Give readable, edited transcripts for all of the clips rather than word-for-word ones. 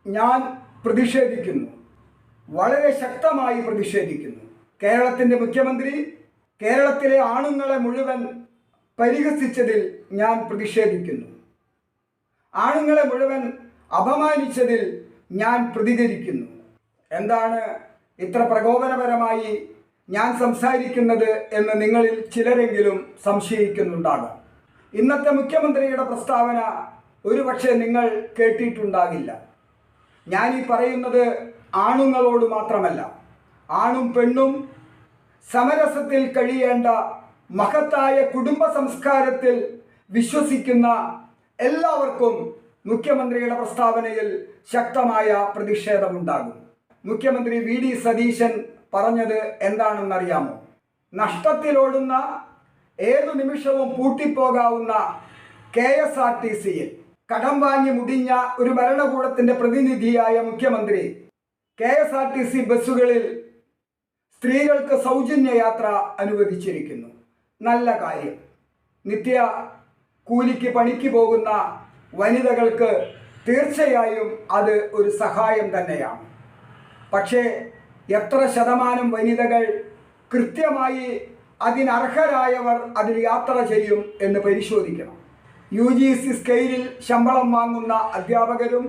ഞാൻ പ്രതിഷേധിക്കുന്നു, വളരെ ശക്തമായി പ്രതിഷേധിക്കുന്നു. കേരളത്തിൻ്റെ മുഖ്യമന്ത്രി കേരളത്തിലെ ആണുങ്ങളെ മുഴുവൻ പരിഹസിച്ചതിൽ ഞാൻ പ്രതിഷേധിക്കുന്നു. ആണുങ്ങളെ മുഴുവൻ അപമാനിച്ചതിൽ ഞാൻ പ്രതികരിക്കുന്നു. എന്താണ് ഇത്ര പ്രകോപനപരമായി ഞാൻ സംസാരിക്കുന്നത് എന്ന് നിങ്ങളിൽ ചിലരെങ്കിലും സംശയിക്കുന്നുണ്ടാകാം. ഇന്നത്തെ മുഖ്യമന്ത്രിയുടെ പ്രസ്താവന ഒരുപക്ഷെ നിങ്ങൾ കേട്ടിട്ടുണ്ടാകില്ല. ഞാൻ ഈ പറയുന്നത് ആണുങ്ങളോട് മാത്രമല്ല, ആണും പെണ്ണും സമരസത്തിൽ കഴിയേണ്ട മഹത്തായ കുടുംബ സംസ്കാരത്തിൽ വിശ്വസിക്കുന്ന എല്ലാവർക്കും മുഖ്യമന്ത്രിയുടെ പ്രസ്താവനയിൽ ശക്തമായ പ്രതിഷേധമുണ്ടാകും. മുഖ്യമന്ത്രി വി ഡി സതീശൻ പറഞ്ഞത് എന്താണെന്നറിയാമോ? നഷ്ടത്തിലോടുന്ന ഏതു നിമിഷവും പൂട്ടിപ്പോകാവുന്ന KSRTCയിൽ കടം വാങ്ങി മുടിഞ്ഞ ഒരു ഭരണകൂടത്തിൻ്റെ പ്രതിനിധിയായ മുഖ്യമന്ത്രി KSRTC ബസ്സുകളിൽ സ്ത്രീകൾക്ക് സൗജന്യ യാത്ര അനുവദിച്ചിരിക്കുന്നു. നല്ല കാര്യം. നിത്യ കൂലിക്ക് പണിക്ക് പോകുന്ന വനിതകൾക്ക് തീർച്ചയായും അത് ഒരു സഹായം തന്നെയാണ്. പക്ഷേ എത്ര ശതമാനം വനിതകൾ കൃത്യമായി അതിനർഹരായവർ അതിൽ യാത്ര ചെയ്യും എന്ന് പരിശോധിക്കണം. UGC സ്കെയിലിൽ ശമ്പളം വാങ്ങുന്ന അധ്യാപകരും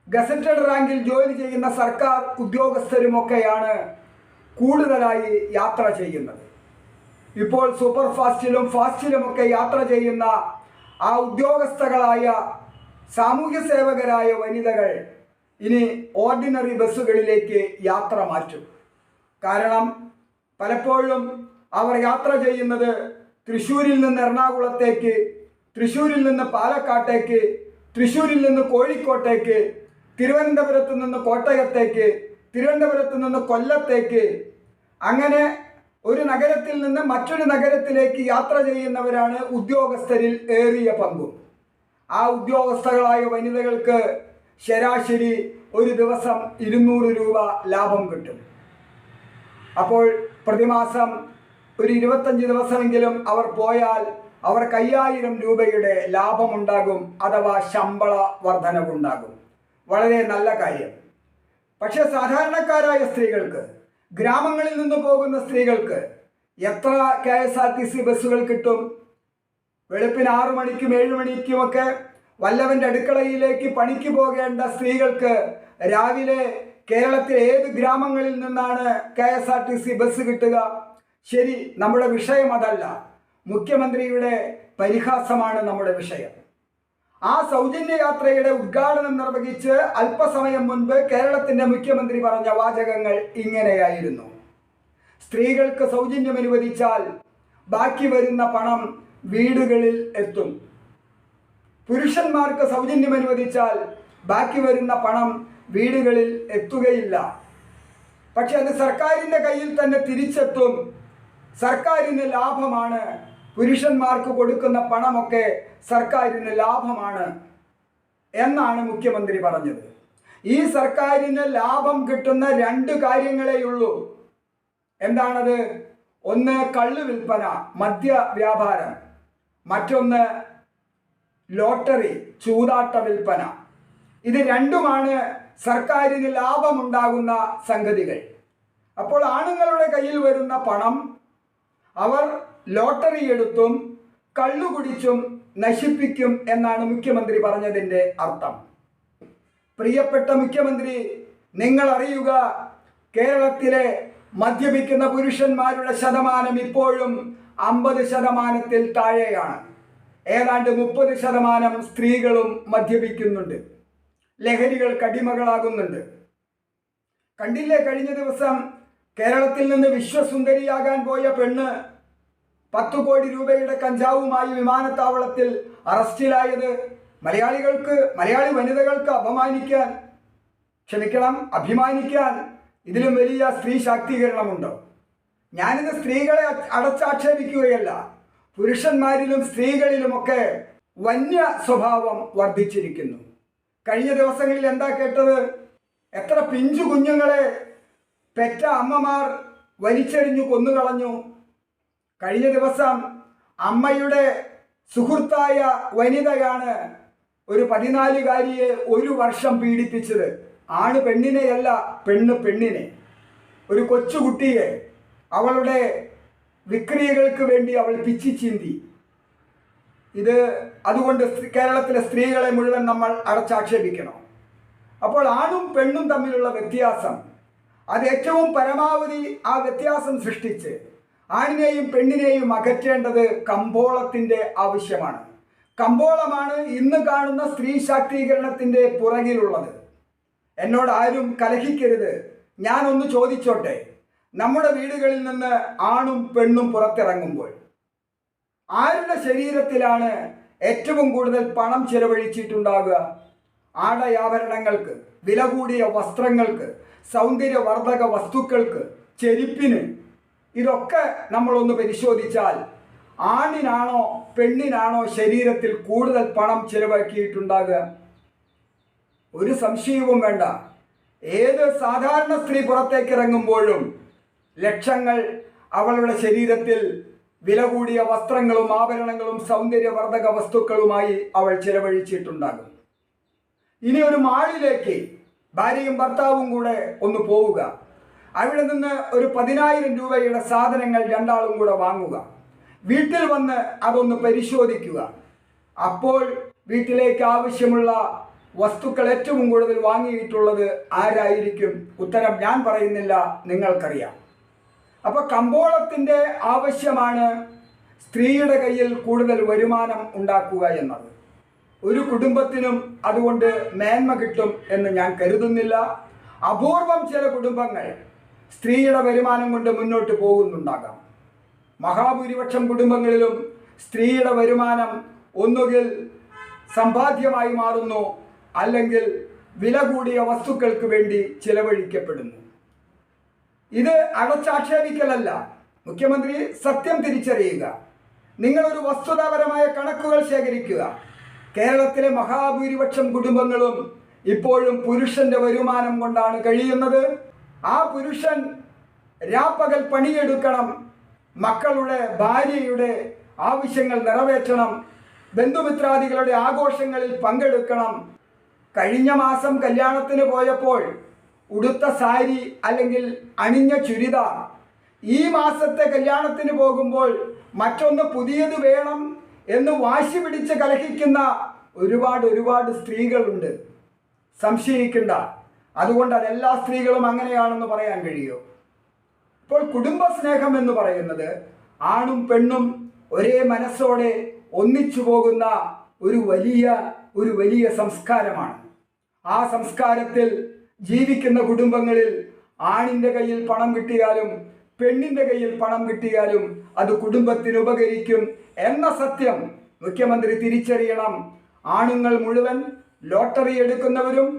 ഗസറ്റഡ് റാങ്കിൽ ജോലി ചെയ്യുന്ന സർക്കാർ ഉദ്യോഗസ്ഥരുമൊക്കെയാണ് കൂടുതലായി യാത്ര ചെയ്യുന്നത്. ഇപ്പോൾ സൂപ്പർ ഫാസ്റ്റിലും ഫാസ്റ്റിലുമൊക്കെ യാത്ര ചെയ്യുന്ന ആ ഉദ്യോഗസ്ഥകളായ സാമൂഹ്യ സേവകരായ വനിതകൾ ഇനി ഓർഡിനറി ബസ്സുകളിലേക്ക് യാത്ര മാറ്റും. കാരണം പലപ്പോഴും അവർ യാത്ര ചെയ്യുന്നത് തൃശ്ശൂരിൽ നിന്ന് എറണാകുളത്തേക്ക്, തൃശ്ശൂരിൽ നിന്ന് പാലക്കാട്ടേക്ക്, തൃശ്ശൂരിൽ നിന്ന് കോഴിക്കോട്ടേക്ക്, തിരുവനന്തപുരത്ത് നിന്ന് കോട്ടയത്തേക്ക്, തിരുവനന്തപുരത്ത് നിന്ന് കൊല്ലത്തേക്ക്, അങ്ങനെ ഒരു നഗരത്തിൽ നിന്ന് മറ്റൊരു നഗരത്തിലേക്ക് യാത്ര ചെയ്യുന്നവരാണ് ഉദ്യോഗസ്ഥരിൽ ഏറിയ പങ്കും. ആ ഉദ്യോഗസ്ഥകളായ വനിതകൾക്ക് ശരാശരി ഒരു ദിവസം 200 രൂപ ലാഭം കിട്ടും. അപ്പോൾ പ്രതിമാസം ഒരു 25 ദിവസമെങ്കിലും അവർ പോയാൽ അവർക്ക് 5000 രൂപയുടെ ലാഭമുണ്ടാകും, അഥവാ ശമ്പള വർധനവുണ്ടാകും. വളരെ നല്ല കാര്യം. പക്ഷേ സാധാരണക്കാരായ സ്ത്രീകൾക്ക്, ഗ്രാമങ്ങളിൽ നിന്ന് പോകുന്ന സ്ത്രീകൾക്ക് എത്ര KSRTC ബസ്സുകൾ കിട്ടും? വെളുപ്പിന് 6 മണിക്കും 7 മണിക്കുമൊക്കെ വല്ലവൻ്റെ അടുക്കളയിലേക്ക് പണിക്ക് പോകേണ്ട സ്ത്രീകൾക്ക് രാവിലെ കേരളത്തിലെ ഏത് ഗ്രാമങ്ങളിൽ നിന്നാണ് KSRTC ബസ് കിട്ടുക? ശരി, നമ്മുടെ വിഷയം അതല്ല. മുഖ്യമന്ത്രിയുടെ പരിഹാസമാണ് നമ്മുടെ വിഷയം. ആ സൗജന്യ യാത്രയുടെ ഉദ്ഘാടനം നിർവഹിച്ച് അല്പസമയം മുൻപ് കേരളത്തിൻ്റെ മുഖ്യമന്ത്രി പറഞ്ഞ വാചകങ്ങൾ ഇങ്ങനെയായിരുന്നു: സ്ത്രീകൾക്ക് സൗജന്യം അനുവദിച്ചാൽ ബാക്കി വരുന്ന പണം വീടുകളിൽ എത്തും. പുരുഷന്മാർക്ക് സൗജന്യം അനുവദിച്ചാൽ ബാക്കി വരുന്ന പണം വീടുകളിൽ എത്തുകയില്ല. പക്ഷെ അത് സർക്കാരിൻ്റെ കയ്യിൽ തന്നെ തിരിച്ചെത്തും. സർക്കാരിന് ലാഭമാണ്. പുരുഷന്മാർക്ക് കൊടുക്കുന്ന പണമൊക്കെ സർക്കാരിന് ലാഭമാണ് എന്നാണ് മുഖ്യമന്ത്രി പറഞ്ഞത്. ഈ സർക്കാരിന് ലാഭം കിട്ടുന്ന 2 കാര്യങ്ങളേയുള്ളൂ. എന്താണത്? ഒന്ന് കള്ള് വിൽപ്പന, മദ്യ വ്യാപാരം. മറ്റൊന്ന് ലോട്ടറി, ചൂതാട്ട വിൽപ്പന. ഇത് രണ്ടുമാണ് സർക്കാരിന് ലാഭമുണ്ടാകുന്ന സംഗതികൾ. അപ്പോൾ ആണുങ്ങളുടെ കയ്യിൽ വരുന്ന പണം അവർ ലോട്ടറി എടുത്തും കള്ളുകുടിച്ചും നശിപ്പിക്കും എന്നാണ് മുഖ്യമന്ത്രി പറഞ്ഞതിൻ്റെ അർത്ഥം. പ്രിയപ്പെട്ട മുഖ്യമന്ത്രി, നിങ്ങൾ അറിയുക, കേരളത്തിലെ മദ്യപിക്കുന്ന പുരുഷന്മാരുടെ ശതമാനം ഇപ്പോഴും 50% താഴെയാണ്. ഏതാണ്ട് 30% സ്ത്രീകളും മദ്യപിക്കുന്നുണ്ട്, ലഹരികൾക്ക് അടിമകളാകുന്നുണ്ട്. കണ്ടില്ലേ, കഴിഞ്ഞ ദിവസം കേരളത്തിൽ നിന്ന് വിശ്വസുന്ദരിയാകാൻ പോയ പെണ്ണ് 10 കോടി രൂപയുടെ കഞ്ചാവുമായി വിമാനത്താവളത്തിൽ അറസ്റ്റിലായത്? മലയാളി വനിതകൾക്ക് അഭിമാനിക്കാൻ ഇതിലും വലിയ സ്ത്രീ ശാക്തീകരണമുണ്ടോ? ഞാനിത് സ്ത്രീകളെ അടച്ചാക്ഷേപിക്കുകയല്ല. പുരുഷന്മാരിലും സ്ത്രീകളിലുമൊക്കെ വന്യ സ്വഭാവം വർദ്ധിച്ചിരിക്കുന്നു. കഴിഞ്ഞ ദിവസങ്ങളിൽ എന്താ കേട്ടത്? എത്ര പിഞ്ചു കുഞ്ഞുങ്ങളെ പെറ്റ അമ്മമാർ വലിച്ചെറിഞ്ഞു കൊന്നുകളഞ്ഞു. കഴിഞ്ഞ ദിവസം അമ്മയുടെ സുഹൃത്തായ വനിതയാണ് ഒരു 14-കാരിയെ 1 വർഷം പീഡിപ്പിച്ചത്. ആണ് പെണ്ണിനെയല്ല, പെണ്ണ് പെണ്ണിനെ, ഒരു കൊച്ചുകുട്ടിയെ അവളുടെ വിക്രിയകൾക്ക് വേണ്ടി അവൾ പിച്ചി ചീന്തി. അതുകൊണ്ട് കേരളത്തിലെ സ്ത്രീകളെ മുഴുവൻ നമ്മൾ അടച്ചാക്ഷേപിക്കണം. അപ്പോൾ ആണും പെണ്ണും തമ്മിലുള്ള വ്യത്യാസം, അത് ഏറ്റവും പരമാവധി ആ വ്യത്യാസം സൃഷ്ടിച്ച് ആണിനെയും പെണ്ണിനെയും അകറ്റേണ്ടത് കമ്പോളത്തിൻ്റെ ആവശ്യമാണ്. കമ്പോളമാണ് ഇന്ന് കാണുന്ന സ്ത്രീ ശാക്തീകരണത്തിൻ്റെ പുറകിലുള്ളത്. എന്നോട് ആരും കലഹിക്കരുത്, ഞാനൊന്ന് ചോദിച്ചോട്ടെ. നമ്മുടെ വീടുകളിൽ നിന്ന് ആണും പെണ്ണും പുറത്തിറങ്ങുമ്പോൾ ആരുടെ ശരീരത്തിലാണ് ഏറ്റവും കൂടുതൽ പണം ചെലവഴിച്ചിട്ടുണ്ടാകുക? ആടയാഭരണങ്ങൾക്ക്, വില കൂടിയ വസ്ത്രങ്ങൾക്ക്, സൗന്ദര്യവർദ്ധക വസ്തുക്കൾക്ക്, ചെരുപ്പിന്. ഇതൊക്കെ നമ്മളൊന്ന് പരിശോധിച്ചാൽ ആണിനാണോ പെണ്ണിനാണോ ശരീരത്തിൽ കൂടുതൽ പണം ചെലവാക്കിയിട്ടുണ്ടാകുക? ഒരു സംശയവും വേണ്ട. ഏത് സാധാരണ സ്ത്രീ പുറത്തേക്ക് ഇറങ്ങുമ്പോഴും ലക്ഷങ്ങൾ അവളുടെ ശരീരത്തിൽ വില കൂടിയ വസ്ത്രങ്ങളും ആഭരണങ്ങളും സൗന്ദര്യവർദ്ധക വസ്തുക്കളുമായി അവൾ ചെലവഴിച്ചിട്ടുണ്ടാകും. ഇനി ഒരു മാളിലേക്ക് ഭാര്യയും ഭർത്താവും കൂടെ ഒന്ന് പോവുക. അവിടെ നിന്ന് ഒരു 10,000 രൂപയുടെ സാധനങ്ങൾ രണ്ടാളും കൂടെ വാങ്ങുക. വീട്ടിൽ വന്ന് അതൊന്ന് പരിശോധിക്കുക. അപ്പോൾ വീട്ടിലേക്ക് ആവശ്യമുള്ള വസ്തുക്കൾ ഏറ്റവും കൂടുതൽ വാങ്ങിയിട്ടുള്ളത് ആരായിരിക്കും? ഉത്തരം ഞാൻ പറയുന്നില്ല, നിങ്ങൾക്കറിയാം. അപ്പോൾ കമ്പോളത്തിൻ്റെ ആവശ്യമാണ് സ്ത്രീയുടെ കയ്യിൽ കൂടുതൽ വരുമാനം ഉണ്ടാക്കുക എന്നത്. ഒരു കുടുംബത്തിനും അതുകൊണ്ട് മേന്മ കിട്ടും എന്ന് ഞാൻ കരുതുന്നില്ല. അപൂർവം ചില കുടുംബങ്ങൾ സ്ത്രീയുടെ വരുമാനം കൊണ്ട് മുന്നോട്ട് പോകുന്നുണ്ടാകാം. മഹാഭൂരിപക്ഷം കുടുംബങ്ങളിലും സ്ത്രീയുടെ വരുമാനം ഒന്നുകിൽ സമ്പാദ്യമായി മാറുന്നു, അല്ലെങ്കിൽ വില കൂടിയ വസ്തുക്കൾക്ക് വേണ്ടി ചിലവഴിക്കപ്പെടുന്നു. ഇത് അടച്ചാക്ഷേപിക്കലല്ല. മുഖ്യമന്ത്രി സത്യം തിരിച്ചറിയുക. നിങ്ങളൊരു വസ്തുതാപരമായ കണക്കുകൾ ശേഖരിക്കുക. കേരളത്തിലെ മഹാഭൂരിപക്ഷം കുടുംബങ്ങളും ഇപ്പോഴും പുരുഷന്റെ വരുമാനം കൊണ്ടാണ് കഴിയുന്നത്. ആ പുരുഷൻ രാപ്പകൽ പണിയെടുക്കണം, മക്കളുടെ ഭാര്യയുടെ ആവശ്യങ്ങൾ നിറവേറ്റണം, ബന്ധുമിത്രാദികളുടെ ആഘോഷങ്ങളിൽ പങ്കെടുക്കണം. കഴിഞ്ഞ മാസം കല്യാണത്തിന് പോയപ്പോൾ ഉടുത്ത സാരി അല്ലെങ്കിൽ അണിഞ്ഞ ചുരിദാർ, ഈ മാസത്തെ കല്യാണത്തിന് പോകുമ്പോൾ മറ്റൊന്ന് പുതിയത് വേണം എന്ന് വാശി പിടിച്ച് കലഹിക്കുന്ന ഒരുപാട് സ്ത്രീകളുണ്ട്. സംശയിക്കണ്ട. അതുകൊണ്ട് അതെല്ലാ സ്ത്രീകളും അങ്ങനെയാണെന്ന് പറയാൻ കഴിയുമോ? ഇപ്പോൾ കുടുംബസ്നേഹം എന്ന് പറയുന്നത് ആണും പെണ്ണും ഒരേ മനസ്സോടെ ഒന്നിച്ചു പോകുന്ന ഒരു വലിയ സംസ്കാരമാണ്. ആ സംസ്കാരത്തിൽ ജീവിക്കുന്ന കുടുംബങ്ങളിൽ ആണിൻ്റെ കയ്യിൽ പണം കിട്ടിയാലും പെണ്ണിൻ്റെ കയ്യിൽ പണം കിട്ടിയാലും അത് കുടുംബത്തിന് ഉപകരിക്കും എന്ന സത്യം മുഖ്യമന്ത്രി തിരിച്ചറിയണം. ആണുങ്ങൾ മുഴുവൻ ലോട്ടറി എടുക്കുന്നവരും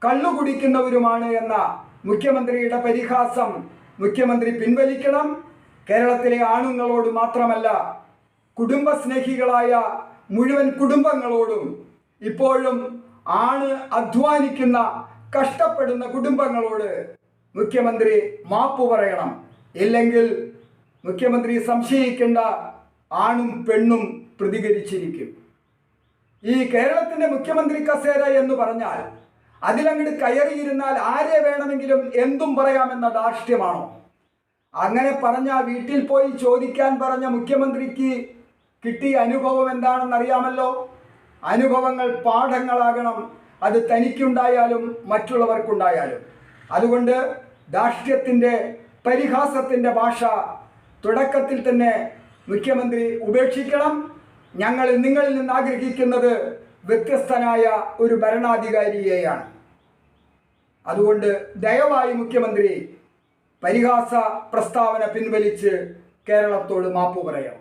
കള്ളു കുടിക്കുന്നവരുമാണ് എന്ന മുഖ്യമന്ത്രിയുടെ പരിഹാസം മുഖ്യമന്ത്രി പിൻവലിക്കണം. കേരളത്തിലെ ആണുങ്ങളോട് മാത്രമല്ല, കുടുംബസ്നേഹികളായ മുഴുവൻ കുടുംബങ്ങളോടും, ഇപ്പോഴും ആണ് അധ്വാനിക്കുന്ന കഷ്ടപ്പെടുന്ന കുടുംബങ്ങളോട് മുഖ്യമന്ത്രി മാപ്പ് പറയണം. ഇല്ലെങ്കിൽ മുഖ്യമന്ത്രി സംശയിക്കേണ്ട, ആണും പെണ്ണും പ്രതികരിച്ചിരിക്കും. ഈ കേരളത്തിൻ്റെ മുഖ്യമന്ത്രി കസേര എന്ന് പറഞ്ഞാൽ അതിലങ്ങോട്ട് കയറിയിരുന്നാൽ ആരെ വേണമെങ്കിലും എന്തും പറയാമെന്ന ധാർഷ്ട്യമാണോ? അങ്ങനെ പറഞ്ഞ വീട്ടിൽ പോയി ചോദിക്കാൻ പറഞ്ഞ മുഖ്യമന്ത്രിക്ക് കിട്ടിയ അനുഭവം എന്താണെന്നറിയാമല്ലോ. അനുഭവങ്ങൾ പാഠങ്ങളാകണം. അത് തനിക്കുണ്ടായാലും മറ്റുള്ളവർക്കുണ്ടായാലും. അതുകൊണ്ട് ധാർഷ്ട്യത്തിൻ്റെ പരിഹാസത്തിൻ്റെ ഭാഷ തുടക്കത്തിൽ തന്നെ മുഖ്യമന്ത്രി ഉപേക്ഷിക്കണം. നിങ്ങളിൽ നിന്ന് ആഗ്രഹിക്കുന്നത് വ്യത്യസ്തനായ ഒരു ഭരണാധികാരിയെയാണ്. അതുകൊണ്ട് ദയവായി മുഖ്യമന്ത്രി പരിഹാസ പ്രസ്താവന പിൻവലിച്ച് കേരളത്തോട് മാപ്പ് പറയാം.